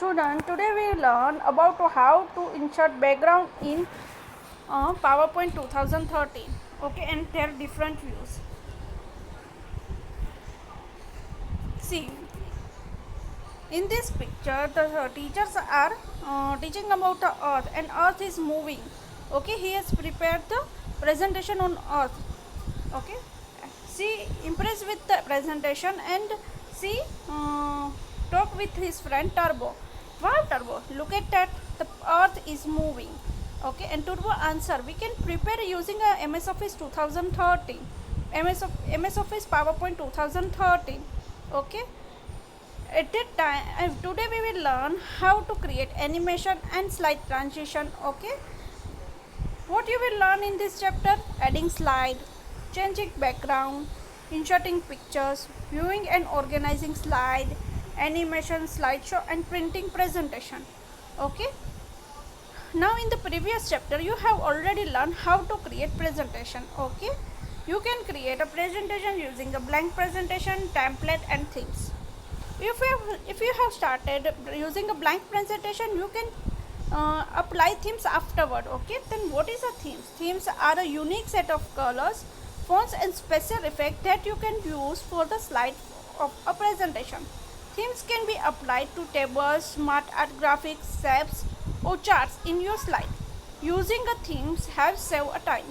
student, today we learn about how to insert background in PowerPoint 2013. Okay, and their different views. See, in this picture, the teachers are teaching about the Earth, and Earth is moving. Okay, he has prepared the presentation on Earth. Okay, she impressed with the presentation and she talk with his friend Turbo. Wow, Turbo, look at that, the Earth is moving. Okay, and Turbo answer, we can prepare using a MS Office 2013, MS Office PowerPoint 2013. Okay, at that time, today we will learn how to create animation and slide transition. Okay, what you will learn in this chapter: adding slide, changing background, inserting pictures, viewing and organizing slide, animation, slideshow, and printing presentation. Okay, now in the previous chapter you have already learned how to create presentation. Okay, you can create a presentation using a blank presentation, template, and themes. If you have started using a blank presentation, you can apply themes afterward. Okay, then what is a themes? Themes are a unique set of colors, fonts, and special effects that you can use for the slide of a presentation. Themes can be applied to tables, smart art graphics, shapes, or charts in your slide. Using a themes helps save a time.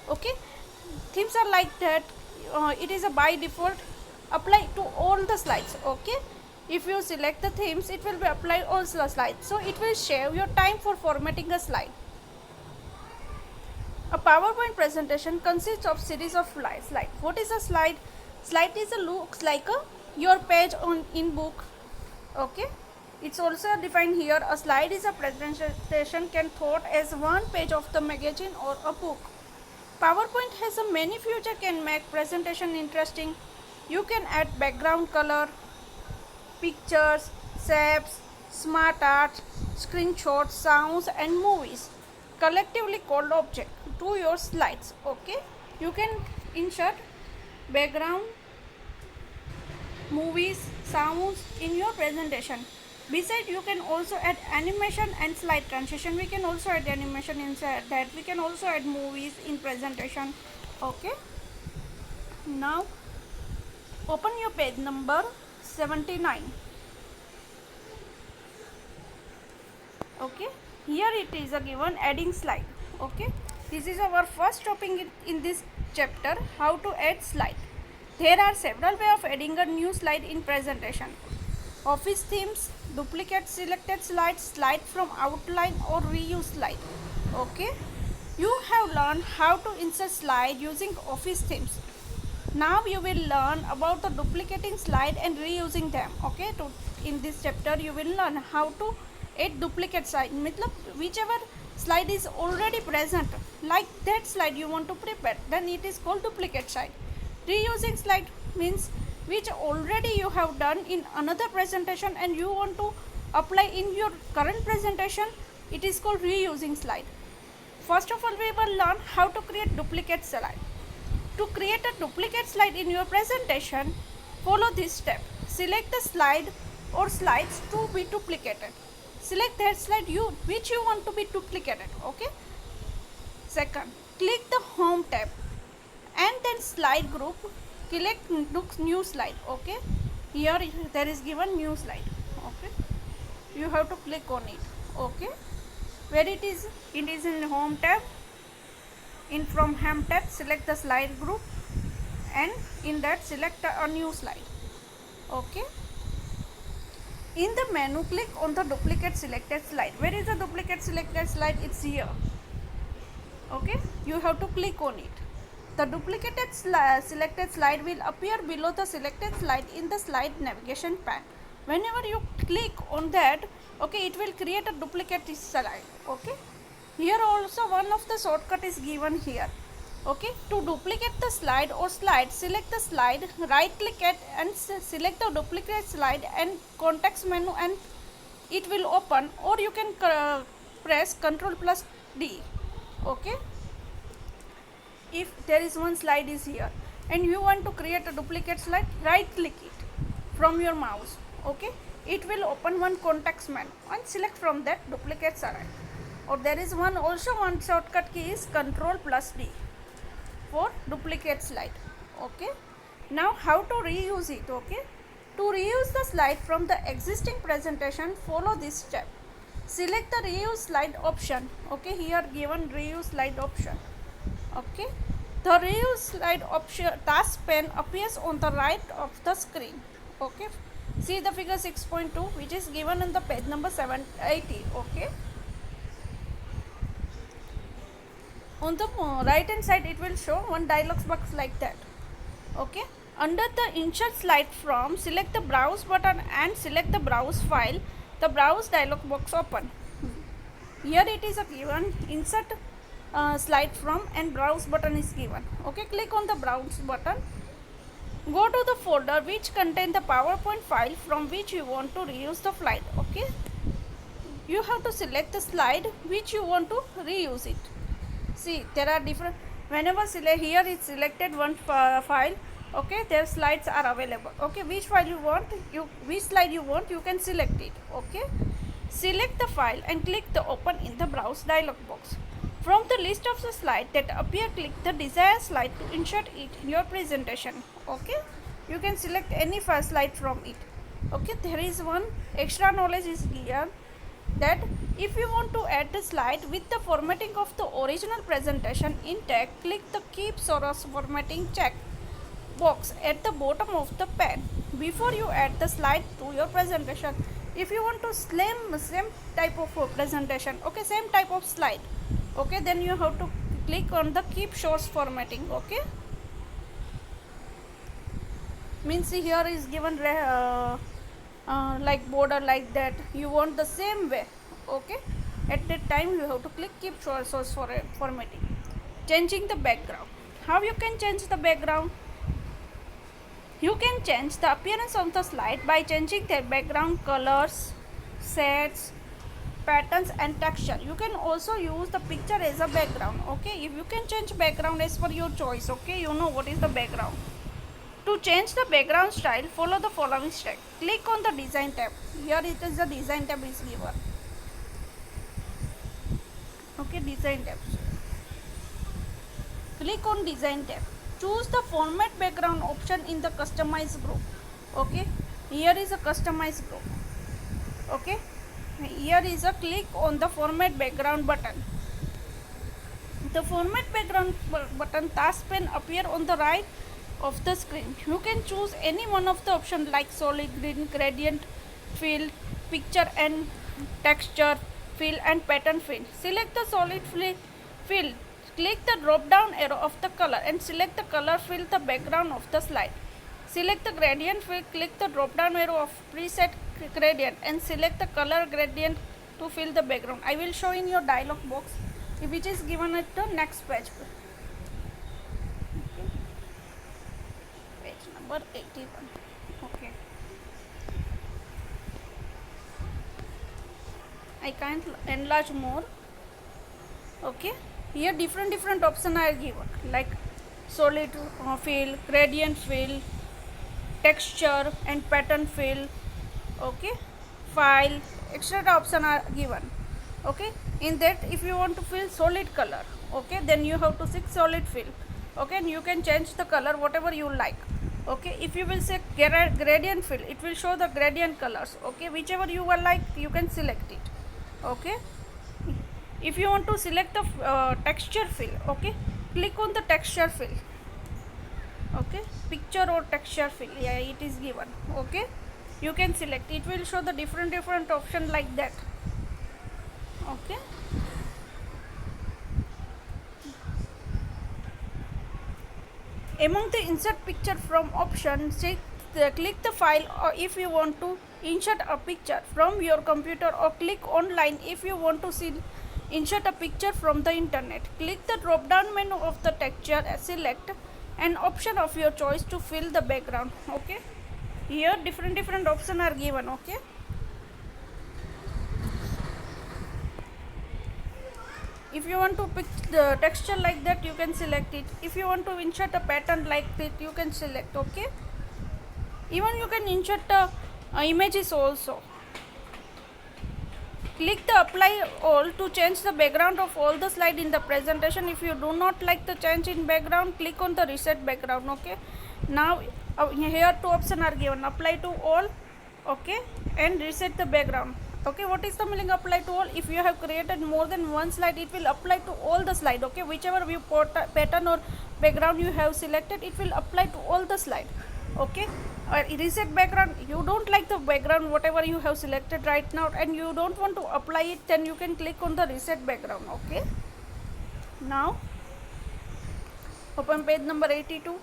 Okay, themes are like that. It is a by default apply to all the slides. Okay, if you select the themes, it will be applied all the slides, so it will save your time for formatting a slide. A PowerPoint presentation consists of series of slides. What is a slide? Slide is a looks like a your page on in book. Okay, it's also defined here. A slide is a presentation can thought as one page of the magazine or a book. PowerPoint has a many features can make presentation interesting. You can add background color, pictures, shapes, smart art, screenshots, sounds, and movies, collectively called object, to your slides. Okay, you can insert background, movies, sounds in your presentation. Besides, you can also add animation and slide transition. We can also add animation inside that. We can also add movies in presentation. Okay, now open your page number 79. Okay, here it is a given adding slide. Okay, this is our first topic in this chapter, how to add slide. There are several ways of adding a new slide in presentation. Office themes, duplicate selected slides, slide from outline, or reuse slide. Okay, you have learned how to insert slide using office themes. Now you will learn about the duplicating slide and reusing them. Okay, in this chapter you will learn how to add duplicate slide. Whichever slide is already present, like that slide you want to prepare, then it is called duplicate slide. Reusing slide means which already you have done in another presentation and you want to apply in your current presentation, it is called reusing slide. First of all, we will learn how to create duplicate slide. To create a duplicate slide in your presentation, follow this step. Select the slide or slides to be duplicated. Select that slide which you want to be duplicated. Okay. Second, click the home tab and then slide group. Click new slide. Okay. Here there is given new slide. Okay. You have to click on it. Okay. Where it is? It is in home tab. In from home tab, select the slide group and in that select a new slide. Okay. In the menu, click on the duplicate selected slide. Where is the duplicate selected slide? It's here. Okay, you have to click on it. The duplicated selected slide will appear below the selected slide in the slide navigation pane. Whenever you click on that, okay, it will create a duplicate slide. Okay, here also one of the shortcut is given here. Okay, to duplicate the slide or slide, select the slide, right click it and select the duplicate slide and context menu and it will open, or you can press Ctrl+D. Okay, if there is one slide is here and you want to create a duplicate slide, right click it from your mouse. Okay, it will open one context menu and select from that duplicate slide. Or there is one shortcut key is Ctrl+D for duplicate slide. Okay, now how to reuse it? Okay, to reuse the slide from the existing presentation, follow this step. Select the reuse slide option. Okay, here given reuse slide option. Okay, the reuse slide option task pane appears on the right of the screen. Okay, see the figure 6.2 which is given in the page number 780. Okay, on the right hand side it will show one dialog box like that. Okay, under the insert slide from, select the browse button and select the browse file. The browse dialog box open. Here it is a given insert slide from and browse button is given. Okay, click on the browse button. Go to the folder which contain the PowerPoint file from which you want to reuse the slide. Okay, you have to select the slide which you want to reuse it. See, there are different, whenever select, here is selected one file. Okay, their slides are available. Okay, which file you want, which slide you want, you can select it. Okay, select the file and click the open in the browse dialog box. From the list of the slide that appear, click the desired slide to insert it in your presentation. Okay, you can select any first slide from it. Okay, there is one extra knowledge is here that if you want to add the slide with the formatting of the original presentation intact, click the keep source formatting check box at the bottom of the pane before you add the slide to your presentation. If you want to same type of presentation, okay, same type of slide, okay, then you have to click on the keep source formatting. Okay, means here is given like border like that, you want the same way. Okay, at that time you have to click keep source for formatting. Changing the background. How you can change the background? You can change the appearance of the slide by changing their background colors, shades, patterns and texture. You can also use the picture as a background. Okay, if you can change background as per your choice. Okay, you know what is the background. To change the background style, follow the following step. Click on the design tab. Here it is the design tab is given. Okay, design tab. Click on design tab. Choose the format background option in the customize group. Okay, here is a customize group. Okay, here is a click on the format background button. The format background button task pane appear on the right of the screen. You can choose any one of the options like solid, green, gradient, fill, picture and texture, fill and pattern fill. Select the solid fill. Click the drop down arrow of the color and select the color fill the background of the slide. Select the gradient fill, click the drop down arrow of preset gradient and select the color gradient to fill the background. I will show in your dialog box which is given at the next page. Okay. Page number 81. Okay. I can't enlarge more. Okay. Here different options are given like solid fill, gradient fill, texture and pattern fill. Okay, file, etc. options are given. Okay, in that if you want to fill solid color, okay, then you have to select solid fill. Okay, and you can change the color whatever you like. Okay, if you will say gradient fill, it will show the gradient colors. Okay, whichever you will like, you can select it. Okay, if you want to select the texture fill, okay, click on the texture fill. Okay, picture or texture fill, yeah, it is given. Okay, you can select, it will show the different option like that. Okay, among the insert picture from option, click the file or if you want to insert a picture from your computer, or click online if you want to insert a picture from the internet. Click the drop down menu of the texture and select an option of your choice to fill the background. Okay, here different options are given. Okay, if you want to pick the texture like that, you can select it. If you want to insert a pattern like that, you can select. Okay, even you can insert a images also. Click the apply all to change the background of all the slide in the presentation. If you do not like the change in background, click on the reset background. Okay, now here two options are given, apply to all, okay, and reset the background. Okay, what is the meaning apply to all? If you have created more than one slide, it will apply to all the slide. Okay, whichever view pattern or background you have selected, it will apply to all the slide. Okay, reset background, you don't like the background whatever you have selected right now and you don't want to apply it, then you can click on the reset background. Okay, now open page number 82.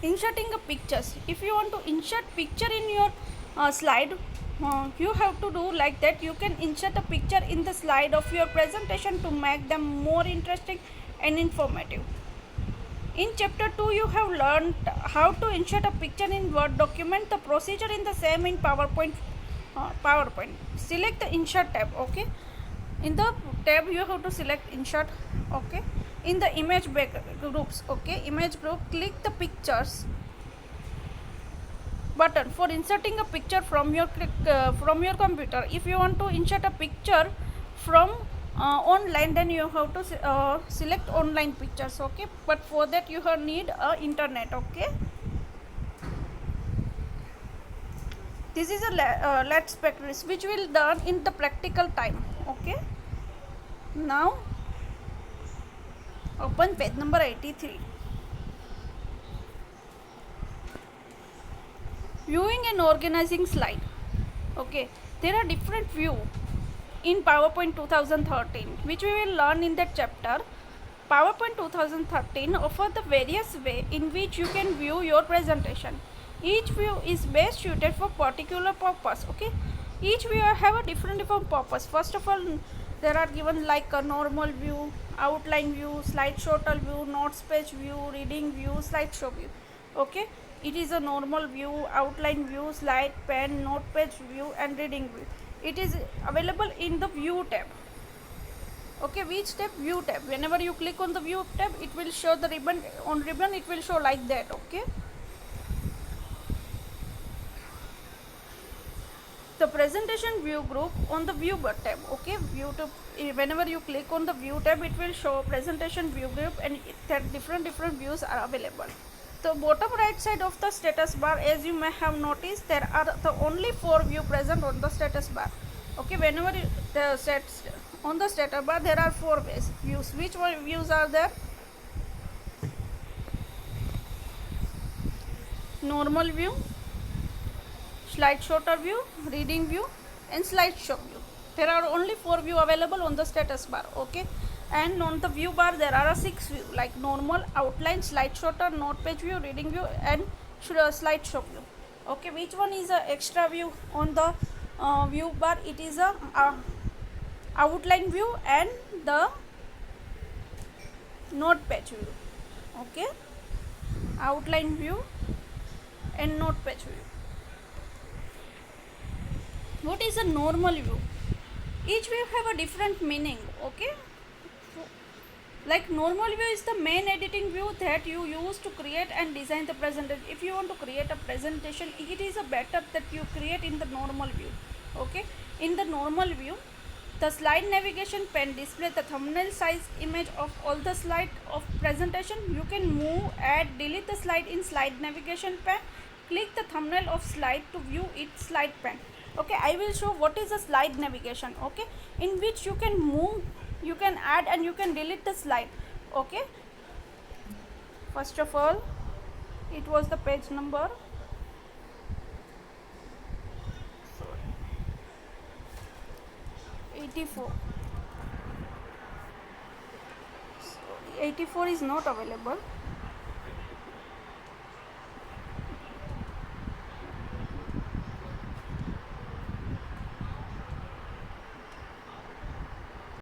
Inserting a pictures. If you want to insert picture in your slide, you have to do like that. You can insert a picture in the slide of your presentation to make them more interesting and informative. In chapter 2, you have learned how to insert a picture in Word document. The procedure is the same in PowerPoint. Select the insert tab. Okay, in the tab you have to select insert. Okay, in the image groups, okay, image group, click the pictures button for inserting a picture from your computer. If you want to insert a picture from online, then you have to select online pictures. Okay, but for that you have need internet. Okay, this is a let's practice which will done in the practical time. Okay, now open page number 83. Viewing and organizing slide. Okay, there are different view in PowerPoint 2013 which we will learn in that chapter. PowerPoint 2013 offers the various way in which you can view your presentation. Each view is best suited for particular purpose. Okay, each view have a different purpose. First of all, there are given like a normal view, outline view, slideshow view, notes page view, reading view, slideshow view. Okay, it is a normal view, outline view, slide pane, note page view and reading view. It is available in the view tab. Okay, which tab? View tab. Whenever you click on the view tab, it will show the ribbon. On ribbon it will show like that. Okay, the presentation view group on the view tab. Okay, view tab, whenever you click on the view tab, it will show presentation view group and that different views are available. The bottom right side of the status bar, as you may have noticed, there are the only 4 view present on the status bar. Okay, whenever the sets on the status bar, there are 4 views. Which one views are there? Normal view, slideshow view, reading view and slideshow view. There are only 4 view available on the status bar. Okay, and on the view bar there are 6 view like normal, outline, slideshow, note page view, reading view and slideshow view. Okay, which one is a extra view on the view bar? It is a outline view and the note page view. Okay, outline view and note page view. What is a normal view? Each view have a different meaning. Okay, like normal view is the main editing view that you use to create and design the presentation. If you want to create a presentation, it is a better that you create in the normal view. Okay, in the normal view, the slide navigation pane display the thumbnail size image of all the slide of presentation. You can move, add, delete the slide in slide navigation pane. Click the thumbnail of slide to view its slide pane. Okay, I will show what is a slide navigation. Okay, in which you can move, you can add and you can delete the slide. Okay, first of all, it was the page number 84. So 84 is not available.